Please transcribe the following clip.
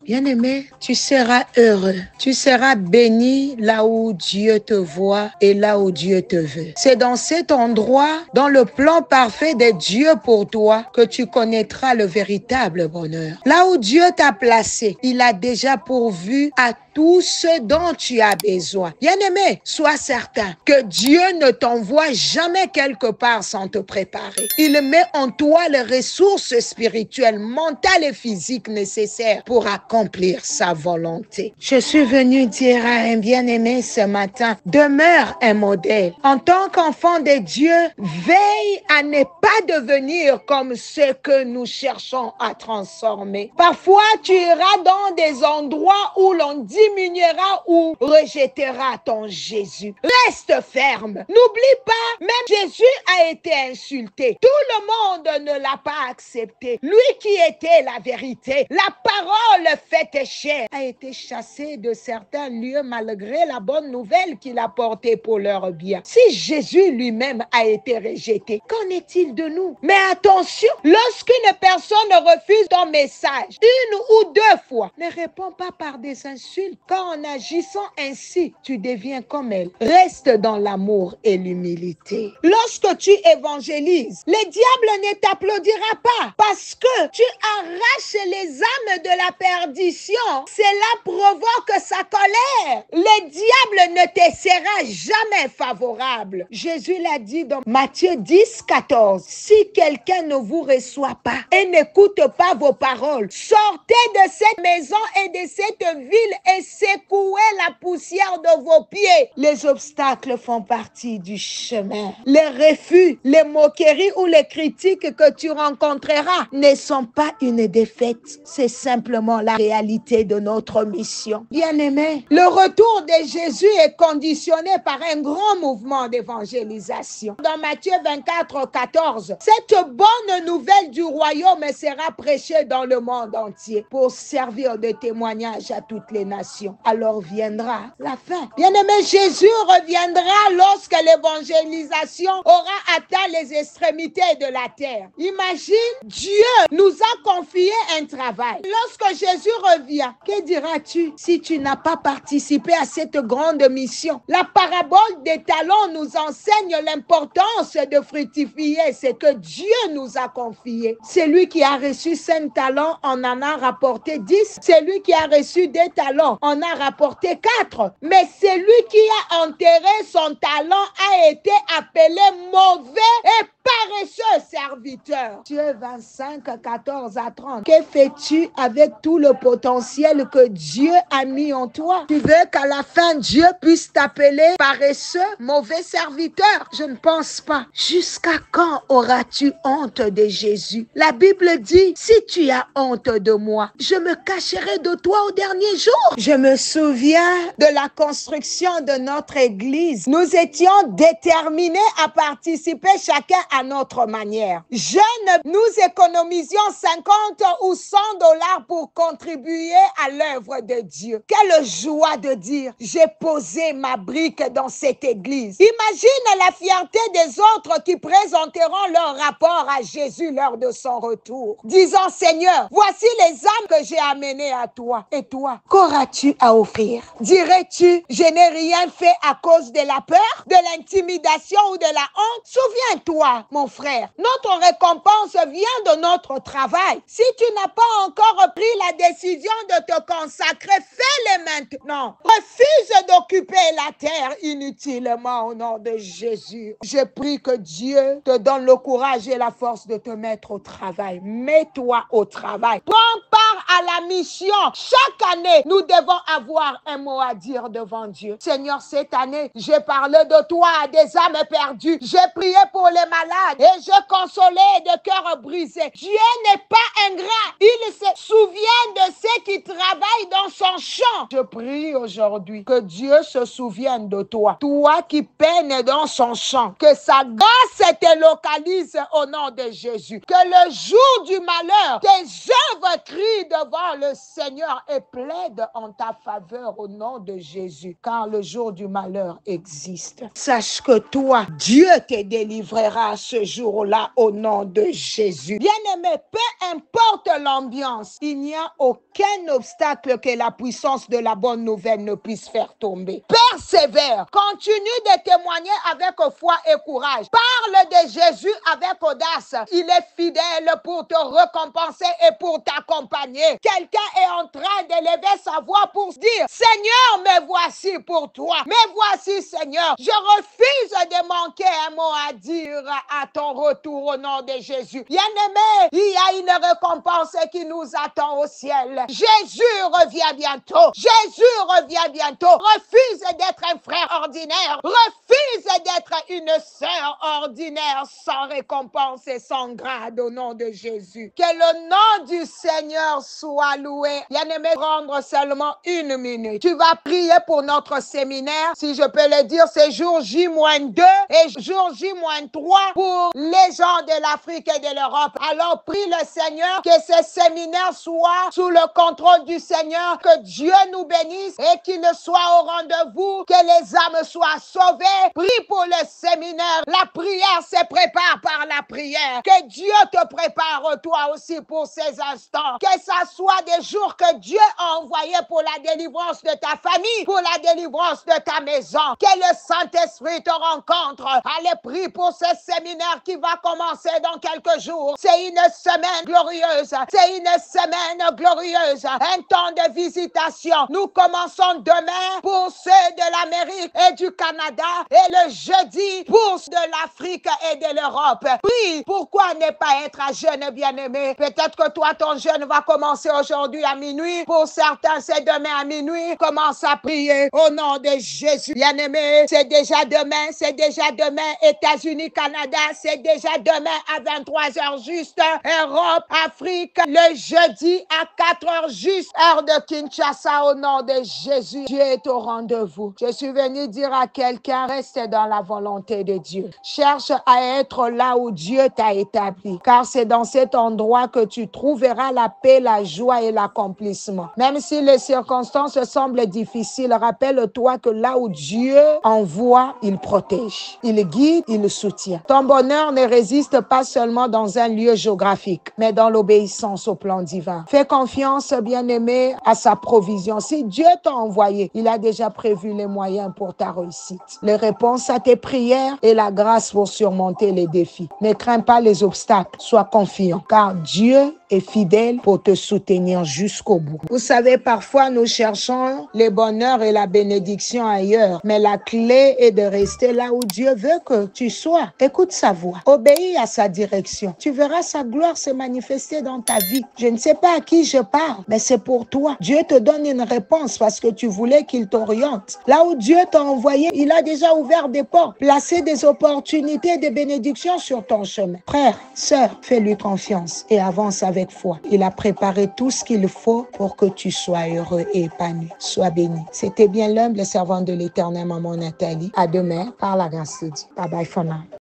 Bien-aimé, tu seras heureux. Tu seras béni là où Dieu te voit et là où Dieu te veut. C'est dans cet endroit, dans le plan parfait de Dieu pour toi, que tu connaîtras le véritable bonheur. Là où Dieu t'a placé, il a déjà pourvu à tout ce dont tu as besoin. Bien-aimé, sois certain que Dieu ne t'envoie jamais quelque part sans te préparer. Il met en toi les ressources spirituelles, mentales et physiques nécessaires pour accomplir sa volonté. Je suis venu dire à un bien-aimé ce matin, demeure un modèle. En tant qu'enfant de Dieu, veille à ne pas devenir comme ceux que nous cherchons à transformer. Parfois, tu iras dans des endroits où l'on diminuera ou rejettera ton Jésus. Reste ferme. N'oublie pas, même Jésus a été insulté. Tout le monde ne l'a pas accepté. Lui qui était la vérité, la parole faite chair, a été chassé de certains lieux malgré la bonne nouvelle qu'il a portée pour leur bien. Si Jésus lui-même a été rejeté, qu'en est-il de nous? Mais attention, lorsqu'une personne refuse ton message une ou deux fois, ne réponds pas par des insultes, car en agissant ainsi, tu deviens comme elle. Reste dans l'amour et l'humilité. Lorsque tu évangélises, le diable ne t'applaudira pas parce que tu arraches les âmes de la perdition. Cela provoque sa colère. Le diable ne te sera jamais favorable. Jésus l'a dit dans Matthieu 10, 14. Si quelqu'un ne vous reçoit pas et n'écoute pas vos paroles, sortez de cette maison et de cette ville et secouez la poussière de vos pieds. Les obstacles font partie du chemin. Les refus, les moqueries ou les critiques que tu rencontreras ne sont pas une défaite. C'est simplement la réalité de notre mission. Bien-aimé, le retour de Jésus est conditionné par un grand mouvement d'évangélisation. Dans Matthieu 24, 14, cette bonne nouvelle du royaume sera prêchée dans le monde entier pour servir de témoignage à toutes les nations. Alors viendra la fin. Bien-aimé, Jésus reviendra lorsque l'évangélisation aura atteint les extrémités de la terre. Imagine, Dieu nous a confié un travail. Lorsque Jésus revient, que diras-tu si tu n'as pas participé à cette grande mission? La parabole des talents nous enseigne l'importance de fructifier ce que Dieu nous a confié. Celui qui a reçu 5 talents en a rapporté 10. Celui qui a reçu 2 talents en a rapporté 4. Mais celui qui a enterré son talent a été appelé mauvais et paresseux serviteur. Matthieu 25, 14 à 30. Que fais-tu avec tout le potentiel que Dieu a mis en toi? Tu veux qu'à la fin Dieu puisse t'appeler paresseux, mauvais serviteur? Je ne pense pas. Jusqu'à quand auras-tu honte de Jésus? La Bible dit, si tu as honte de moi, je me cacherai de toi au dernier jour. Je me souviens de la construction de notre église. Nous étions déterminés à participer chacun à notre manière. Jeunes, nous économisions 50 ou 100 dollars pour contribuer à l'œuvre de Dieu. Quelle joie de dire, j'ai posé ma brique dans cette église. Imagine la fierté des autres qui présenteront leur rapport à Jésus lors de son retour, disant, Seigneur, voici les âmes que j'ai amenées à toi. Et toi, qu'auras-tu à offrir? Dirais-tu, je n'ai rien fait à cause de la peur, de l'intimidation ou de la honte? Souviens-toi, mon frère, notre récompense vient de notre travail. Si tu n'as pas encore pris la décision de te consacrer, fais-le maintenant. Refuse d'occuper la terre inutilement au nom de Jésus. Je prie que Dieu te donne le courage et la force de te mettre au travail. Mets-toi au travail. Prends part à la mission. Chaque année, nous devons avoir un mot à dire devant Dieu. Seigneur, cette année, j'ai parlé de toi à des âmes perdues. J'ai prié pour les malades et je consolais de cœurs brisés. Dieu n'est pas ingrat. Il se souvient de ceux qui travaillent dans son champ. Je prie aujourd'hui que Dieu se souvienne de toi. Toi qui peines dans son champ. Que sa grâce te localise au nom de Jésus. Que le jour du malheur, tes œuvres crient devant le Seigneur et plaide en ta faveur au nom de Jésus, car le jour du malheur existe. Sache que toi, Dieu te délivrera ce jour-là au nom de Jésus. Bien-aimé, peu importe l'ambiance, il n'y a aucun obstacle que la puissance de la bonne nouvelle ne puisse faire tomber. Persévère, continue de témoigner avec foi et courage. Parle de Jésus avec audace. Il est fidèle pour te récompenser et pour t'accompagner. Quelqu'un est en train d'élever sa voix pour se dire, Seigneur, me voici pour toi. Me voici, Seigneur. Je refuse de manquer un mot à dire à ton retour au nom de Jésus. Bien-aimé, il y a une récompense qui nous attend au ciel. Jésus revient bientôt. Jésus revient bientôt. Refuse d'être un frère ordinaire. Refuse d'être une sœur ordinaire sans récompense et sans grade au nom de Jésus. Que le nom du Seigneur soit loué. Bien-aimé, prendre seulement une minute. Tu vas prier pour notre séminaire. Si je peux le dire, c'est jour J-2 et jour J-3 pour les gens de l'Afrique et de l'Europe. Alors prie le Seigneur que ce séminaire soit sous le contrôle du Seigneur, que Dieu nous bénisse et qu'il soit au rendez-vous, que les âmes soient sauvées. Prie pour le séminaire. La prière se prépare par la prière. Que Dieu te prépare toi aussi pour ces instants. Que ça soit des jours que Dieu a envoyés pour la délivrance de ta famille, pour la délivrance de ta maison. Que le Saint-Esprit te rencontre. Allez, prie pour ce séminaire qui va commencer dans quelques jours. C'est une semaine glorieuse. C'est une semaine glorieuse. Un temps de visitation. Nous commençons demain pour ceux de l'Amérique et du Canada et le jeudi pour ceux de l'Afrique et de l'Europe. Prie, pourquoi ne pas être un jeune bien-aimé? Peut-être que toi, ton jeûne va commencer aujourd'hui à minuit. Pour certains, c'est demain à minuit. Commence à prier au nom de Jésus. Bien-aimé, c'est déjà demain, c'est déjà demain. États-Unis, Canada, c'est déjà demain à 23h juste. Europe, Afrique, le jeudi à 4h juste. Heure de Kinshasa au nom de Jésus. Dieu est au rendez-vous. Je suis venu dire à quelqu'un, reste dans la volonté de Dieu. Cherche à être là où Dieu t'a établi. Car c'est dans cet endroit que tu trouveras la paix, la joie et l'accomplissement. Même si les circonstances semblent difficiles, rappelle-toi que là où Dieu envoie, il protège. Il guide, il soutient. Ton bonheur ne résiste pas seulement dans un lieu géographique, mais dans l'obéissance au plan divin. Fais confiance, bien-aimé, à sa provision. Si Dieu t'a envoyé, il a déjà prévu les moyens pour ta réussite. Les réponses à tes prières et la grâce pour surmonter les défis. Ne crains pas les obstacles, sois confiant, car Dieu est fidèle pour te soutenir jusqu'au bout. Vous savez, parfois nous cherchons le bonheur et la bénédiction ailleurs, mais la clé est de rester là où Dieu veut que tu sois. Écoute sa voix, obéis à sa direction. Tu verras sa gloire se manifester dans ta vie. Je ne sais pas à qui je parle, mais c'est pour toi. Dieu te donne une réponse parce que tu voulais qu'il t'oriente. Là où Dieu t'a envoyé, il a déjà ouvert des portes, placé des opportunités de bénédiction sur ton chemin. Frère, sœur, fais-lui confiance et avance avec foi. Il a préparé tout ce qu'il faut pour que tu sois heureux et épanoui. Sois béni. C'était bien l'humble servante de l'Éternel, maman Nathalie. À demain, par la grâce de Dieu. Bye bye for now.